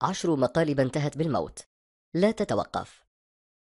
10 مقالب انتهت بالموت. لا تتوقف.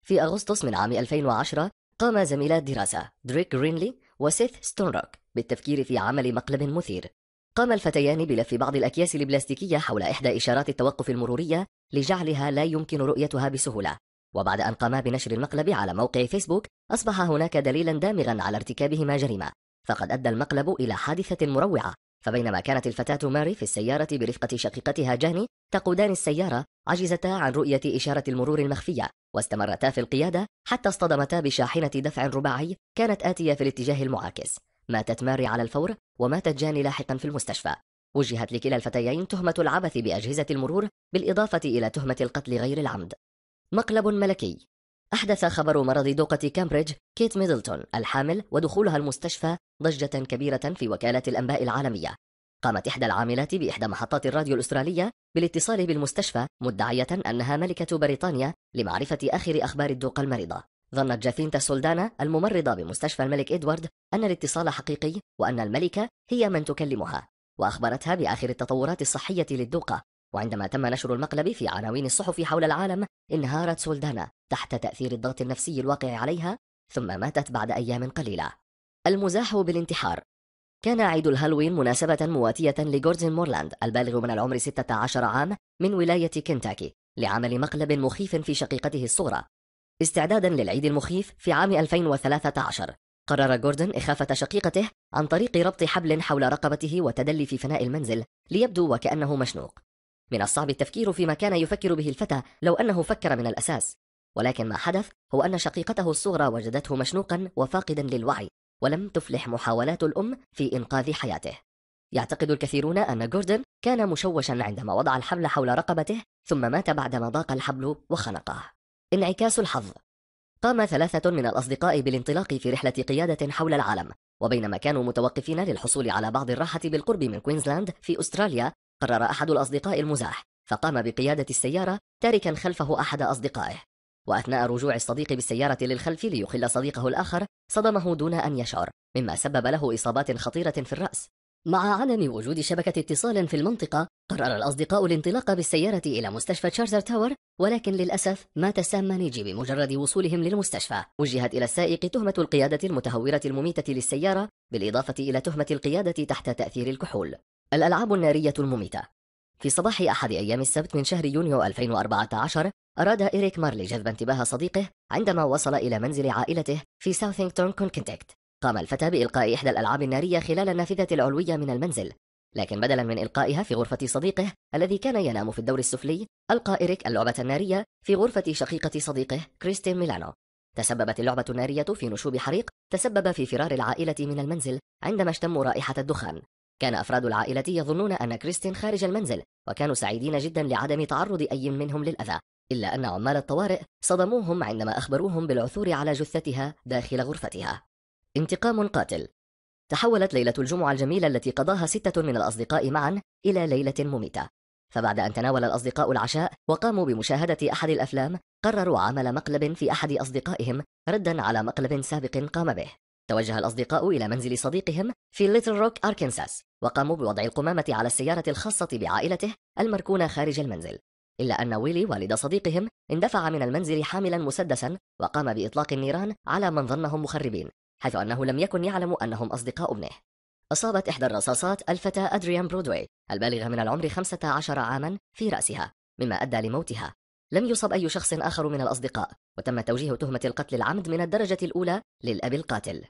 في أغسطس من عام 2010 قام زميلا دراسة دريك غرينلي وسيث ستونروك بالتفكير في عمل مقلب مثير. قام الفتيان بلف بعض الأكياس البلاستيكية حول إحدى إشارات التوقف المرورية لجعلها لا يمكن رؤيتها بسهولة، وبعد أن قاما بنشر المقلب على موقع فيسبوك أصبح هناك دليلا دامغا على ارتكابهما جريمة، فقد أدى المقلب إلى حادثة مروعة. فبينما كانت الفتاة ماري في السيارة برفقة شقيقتها جاني تقودان السيارة، عجزتا عن رؤية إشارة المرور المخفية، واستمرتا في القيادة حتى اصطدمتا بشاحنة دفع رباعي كانت آتية في الاتجاه المعاكس. ماتت ماري على الفور، وماتت جاني لاحقا في المستشفى. وجهت لكلا الفتيين تهمة العبث بأجهزة المرور بالإضافة إلى تهمة القتل غير العمد. مقلب ملكي. أحدث خبر مرض دوقة كامبريدج كيت ميدلتون الحامل ودخولها المستشفى ضجة كبيرة في وكالة الأنباء العالمية. قامت إحدى العاملات بإحدى محطات الراديو الأسترالية بالاتصال بالمستشفى مدعية أنها ملكة بريطانيا لمعرفة آخر أخبار الدوقة المريضة. ظنت جاثينتا سولدانا الممرضة بمستشفى الملك إدوارد أن الاتصال حقيقي وأن الملكة هي من تكلمها، وأخبرتها بآخر التطورات الصحية للدوقة. وعندما تم نشر المقلب في عناوين الصحف حول العالم، انهارت سولدانا تحت تأثير الضغط النفسي الواقع عليها، ثم ماتت بعد أيام قليلة. المزاح بالانتحار. كان عيد الهالوين مناسبة مواتية لجوردن مورلاند البالغ من العمر 16 عام من ولاية كنتاكي لعمل مقلب مخيف في شقيقته الصغرى. استعدادا للعيد المخيف في عام 2013 قرر جوردن إخافة شقيقته عن طريق ربط حبل حول رقبته وتدلي في فناء المنزل ليبدو وكأنه مشنوق. من الصعب التفكير فيما كان يفكر به الفتى لو أنه فكر من الأساس، ولكن ما حدث هو أن شقيقته الصغرى وجدته مشنوقا وفاقدا للوعي، ولم تفلح محاولات الأم في إنقاذ حياته. يعتقد الكثيرون أن جوردن كان مشوشا عندما وضع الحبل حول رقبته، ثم مات بعدما ضاق الحبل وخنقه. انعكاس الحظ. قام 3 من الأصدقاء بالانطلاق في رحلة قيادة حول العالم، وبينما كانوا متوقفين للحصول على بعض الراحة بالقرب من كوينزلاند في أستراليا، قرر أحد الأصدقاء المزاح، فقام بقيادة السيارة تاركا خلفه أحد أصدقائه. وأثناء رجوع الصديق بالسيارة للخلف ليخل صديقه الآخر، صدمه دون أن يشعر، مما سبب له إصابات خطيرة في الرأس. مع عدم وجود شبكة اتصال في المنطقة، قرر الأصدقاء الانطلاق بالسيارة إلى مستشفى تشارتر تاور، ولكن للأسف مات سام مانيجي بمجرد وصولهم للمستشفى. وجهت إلى السائق تهمة القيادة المتهورة المميتة للسيارة، بالإضافة إلى تهمة القيادة تحت تأثير الكحول. الألعاب النارية المميتة. في صباح أحد أيام السبت من شهر يونيو 2014 أراد إريك مارلي جذب انتباه صديقه عندما وصل إلى منزل عائلته في ساوثينغتون كونكتيكت. قام الفتى بإلقاء إحدى الألعاب النارية خلال النافذة العلوية من المنزل، لكن بدلا من إلقائها في غرفة صديقه الذي كان ينام في الدور السفلي، ألقى إريك اللعبة النارية في غرفة شقيقة صديقه كريستين ميلانو. تسببت اللعبة النارية في نشوب حريق تسبب في فرار العائلة من المنزل عندما اشتموا رائحة الدخان. كان أفراد العائلة يظنون أن كريستين خارج المنزل، وكانوا سعيدين جدا لعدم تعرض أي منهم للأذى، إلا أن عمال الطوارئ صدموهم عندما أخبروهم بالعثور على جثتها داخل غرفتها. انتقام قاتل. تحولت ليلة الجمعة الجميلة التي قضاها 6 من الأصدقاء معا إلى ليلة مميتة. فبعد أن تناول الأصدقاء العشاء وقاموا بمشاهدة أحد الأفلام، قرروا عمل مقلب في أحد أصدقائهم ردا على مقلب سابق قام به. توجه الأصدقاء إلى منزل صديقهم في ليتل روك أركنساس، وقاموا بوضع القمامة على السيارة الخاصة بعائلته المركونة خارج المنزل، إلا أن ويلي والد صديقهم اندفع من المنزل حاملا مسدسا وقام بإطلاق النيران على من ظنهم مخربين، حيث أنه لم يكن يعلم أنهم أصدقاء ابنه. أصابت إحدى الرصاصات الفتى أدريان برودواي البالغ من العمر 15 عاما في رأسها، مما أدى لموتها. لم يصب أي شخص آخر من الأصدقاء، وتم توجيه تهمة القتل العمد من الدرجة الأولى للأب القاتل.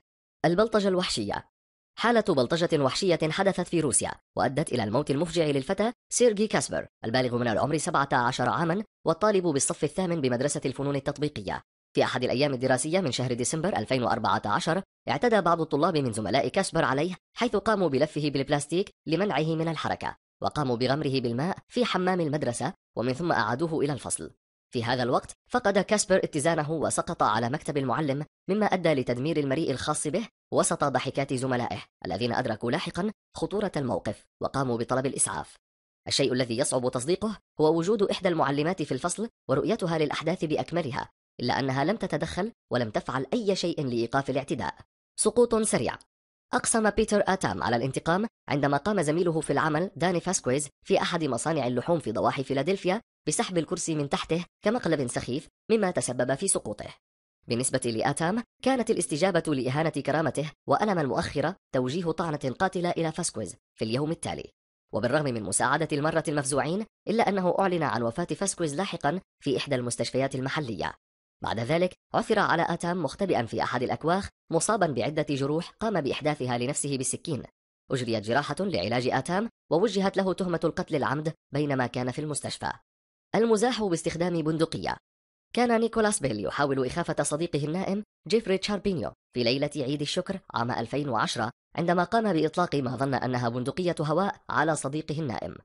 البلطجة الوحشية. حالة بلطجة وحشية حدثت في روسيا وأدت إلى الموت المفجع للفتى سيرجي كاسبر البالغ من العمر 17 عاما والطالب بالصف الثامن بمدرسة الفنون التطبيقية. في أحد الأيام الدراسية من شهر ديسمبر 2014 اعتدى بعض الطلاب من زملاء كاسبر عليه، حيث قاموا بلفه بالبلاستيك لمنعه من الحركة، وقاموا بغمره بالماء في حمام المدرسة، ومن ثم أعادوه إلى الفصل. في هذا الوقت فقد كاسبر اتزانه وسقط على مكتب المعلم، مما أدى لتدمير المريء الخاص به وسط ضحكات زملائه الذين أدركوا لاحقا خطورة الموقف وقاموا بطلب الإسعاف. الشيء الذي يصعب تصديقه هو وجود إحدى المعلمات في الفصل ورؤيتها للأحداث بأكملها، إلا أنها لم تتدخل ولم تفعل أي شيء لإيقاف الاعتداء. سقوط سريع. أقسم بيتر آتام على الانتقام عندما قام زميله في العمل داني فاسكويز في أحد مصانع اللحوم في ضواحي فيلادلفيا بسحب الكرسي من تحته كمقلب سخيف، مما تسبب في سقوطه. بالنسبة لآتام، كانت الاستجابة لإهانة كرامته وألم المؤخرة توجيه طعنة قاتلة إلى فاسكويز في اليوم التالي. وبالرغم من مساعدة المرة المفزوعين، إلا أنه أعلن عن وفاة فاسكويز لاحقا في إحدى المستشفيات المحلية. بعد ذلك عثر على آتام مختبئا في أحد الأكواخ مصابا بعدة جروح قام بإحداثها لنفسه بالسكين. أجريت جراحة لعلاج آتام ووجهت له تهمة القتل العمد بينما كان في المستشفى. المزاح باستخدام بندقية. كان نيكولاس بيل يحاول إخافة صديقه النائم جيفري تشاربينيو في ليلة عيد الشكر عام 2010 عندما قام بإطلاق ما ظن أنها بندقية هواء على صديقه النائم.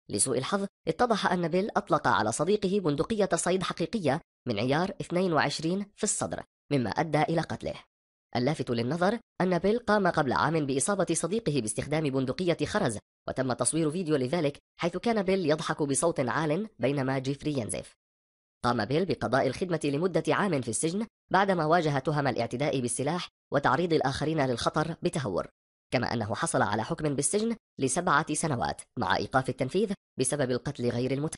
لسوء الحظ اتضح أن بيل أطلق على صديقه بندقية صيد حقيقية من عيار 22 في الصدر، مما أدى إلى قتله. اللافت للنظر أن بيل قام قبل عام بإصابة صديقه باستخدام بندقية خرز، وتم تصوير فيديو لذلك حيث كان بيل يضحك بصوت عال بينما جيفري ينزف. قام بيل بقضاء الخدمة لمدة عام في السجن بعدما واجه تهم الاعتداء بالسلاح وتعريض الآخرين للخطر بتهور، كما أنه حصل على حكم بالسجن ل7 سنوات مع إيقاف التنفيذ بسبب القتل غير المتم.